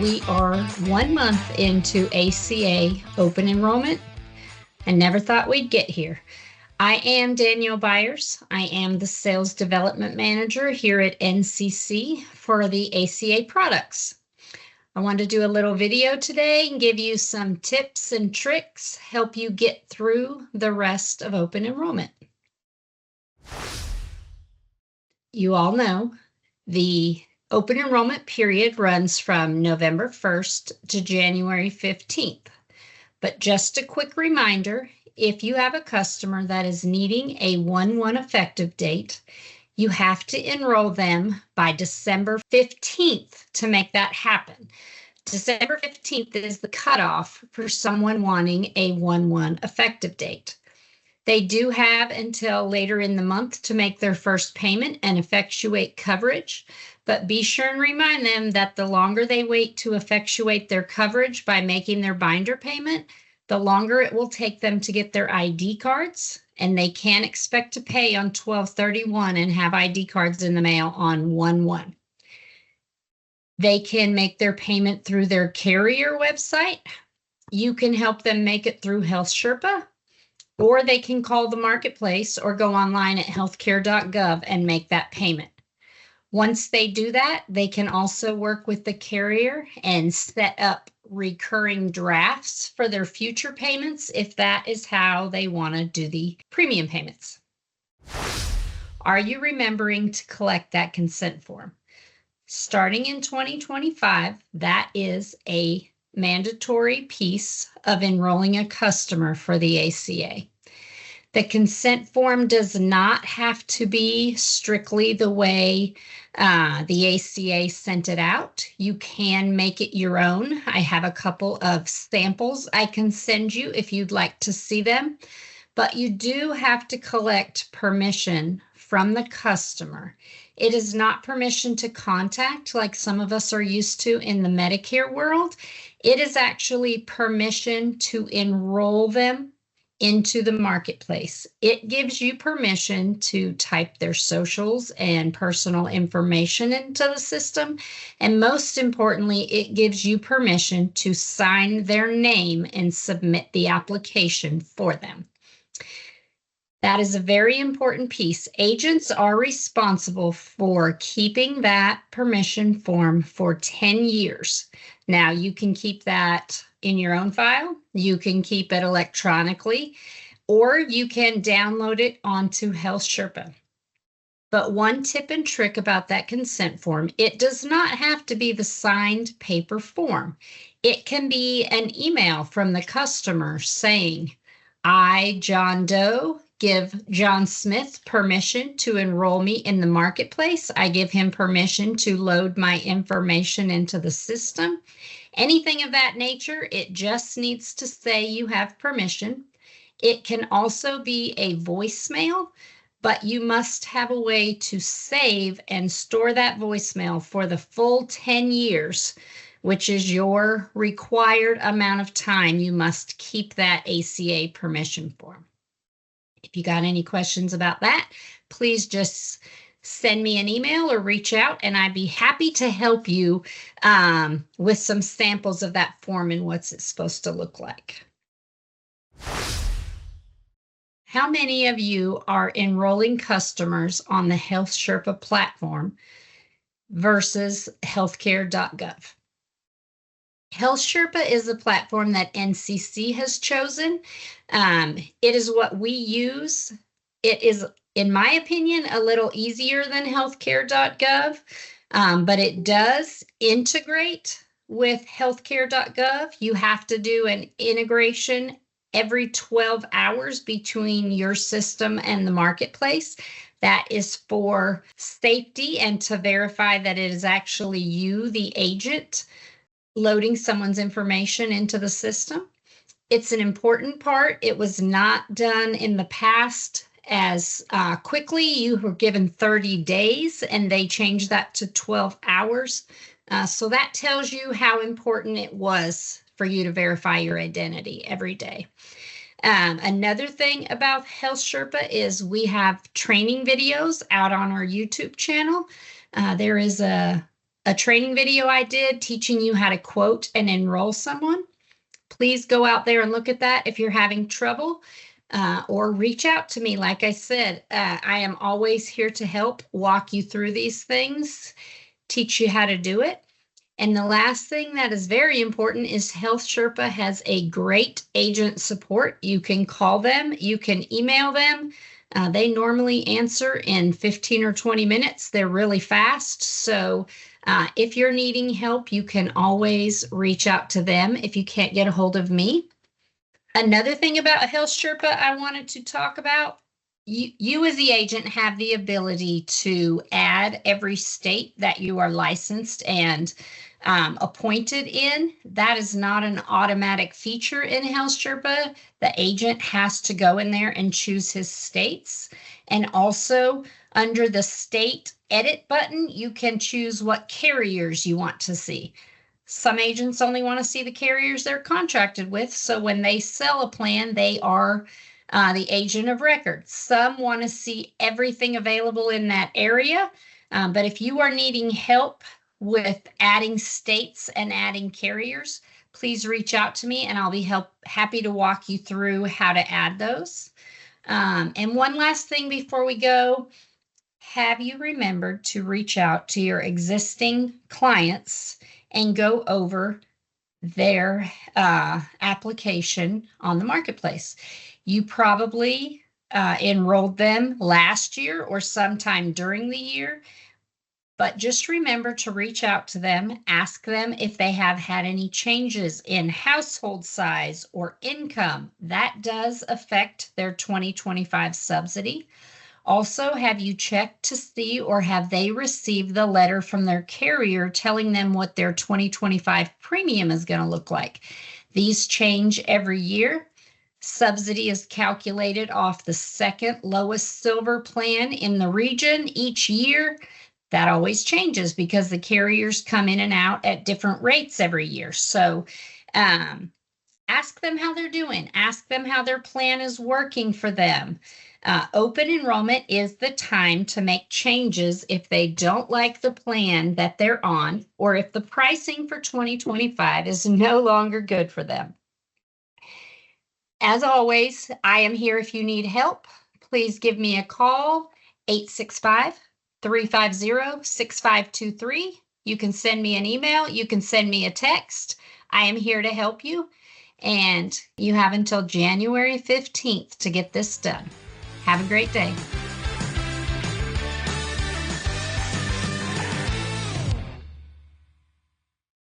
We are 1 month into ACA Open Enrollment. I never thought we'd get here. I am Danielle Byers. I am the Sales Development Manager here at NCC for the ACA products. I want to do a little video today and give you some tips and tricks, help you get through the rest of Open Enrollment. You all know the Open enrollment period runs from November 1st to January 15th. But just a quick reminder, if you have a customer that is needing a 1/1 effective date, you have to enroll them by December 15th to make that happen. December 15th is the cutoff for someone wanting a 1/1 effective date. They do have until later in the month to make their first payment and effectuate coverage, but be sure and remind them that the longer they wait to effectuate their coverage by making their binder payment, the longer it will take them to get their ID cards, and they can't expect to pay on 12/31 and have ID cards in the mail on 1/1. They can make their payment through their carrier website. You can help them make it through Health Sherpa, or they can call the marketplace or go online at healthcare.gov and make that payment. Once they do that, they can also work with the carrier and set up recurring drafts for their future payments if that is how they want to do the premium payments. Are you remembering to collect that consent form? Starting in 2025, that is a mandatory piece of enrolling a customer for the ACA. The consent form does not have to be strictly the way the ACA sent it out. You can make it your own. I have a couple of samples I can send you if you'd like to see them, but you do have to collect permission from the customer. It is not permission to contact like some of us are used to in the Medicare world. It is actually permission to enroll them into the marketplace. It gives you permission to type their socials and personal information into the system. And most importantly, it gives you permission to sign their name and submit the application for them. That is a very important piece. Agents are responsible for keeping that permission form for 10 years. Now, you can keep that in your own file, you can keep it electronically, or you can download it onto Health Sherpa. But one tip and trick about that consent form, it does not have to be the signed paper form. It can be an email from the customer saying, I, John Doe, give John Smith permission to enroll me in the marketplace. I give him permission to load my information into the system. Anything of that nature, it just needs to say you have permission. It can also be a voicemail, but you must have a way to save and store that voicemail for the full 10 years, which is your required amount of time you must keep that ACA permission form. If you got any questions about that, please just send me an email or reach out, and I'd be happy to help you with some samples of that form and what's it supposed to look like. How many of you are enrolling customers on the Health Sherpa platform versus healthcare.gov? Health Sherpa is a platform that NCC has chosen. It is what we use. It is, in my opinion, a little easier than healthcare.gov, but it does integrate with healthcare.gov. You have to do an integration every 12 hours between your system and the marketplace. That is for safety and to verify that it is actually you, the agent, loading someone's information into the system. It's an important part. It was not done in the past as quickly. You were given 30 days and they changed that to 12 hours. So that tells you how important it was for you to verify your identity every day. Another thing about Health Sherpa is we have training videos out on our YouTube channel. There is a a training video I did teaching you how to quote and enroll someone. Please go out there and look at that if you're having trouble, or reach out to me. Like I said, I am always here to help walk you through these things, teach you how to do it. And the last thing that is very important is Health Sherpa has a great agent support. You can call them, you can email them. They normally answer in 15 or 20 minutes. They're really fast. So if you're needing help, you can always reach out to them if you can't get a hold of me. Another thing about Health Sherpa I wanted to talk about, you as the agent have the ability to add every state that you are licensed and appointed in. That is not an automatic feature in Health Sherpa. The agent has to go in there and choose his states. And also under the state edit button, you can choose what carriers you want to see. Some agents only want to see the carriers they're contracted with. So when they sell a plan, they are the agent of record. Some want to see everything available in that area. But if you are needing help with adding states and adding carriers, please reach out to me and I'll be happy to walk you through how to add those. And one last thing before we go, have you remembered to reach out to your existing clients and go over their application on the marketplace? You probably enrolled them last year or sometime during the year, but just remember to reach out to them, ask them if they have had any changes in household size or income. That does affect their 2025 subsidy. Also, have you checked to see or have they received the letter from their carrier telling them what their 2025 premium is going to look like? These change every year. Subsidy is calculated off the second lowest silver plan in the region each year. That always changes because the carriers come in and out at different rates every year. So ask them how they're doing. Ask them how their plan is working for them. Open enrollment is the time to make changes if they don't like the plan that they're on, or if the pricing for 2025 is no longer good for them. As always, I am here if you need help. Please give me a call, 865-350-6523. You can send me an email. You can send me a text. I am here to help you. And you have until January 15th to get this done. Have a great day.